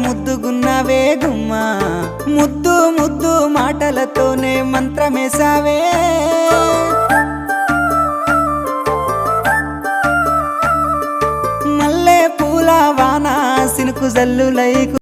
ముద్దుగున్నావే గుమ్మా ముద్దు ముద్దు మాటలతోనే మంత్రమేసావే మల్లె పూల వాన సినుకు జల్లులై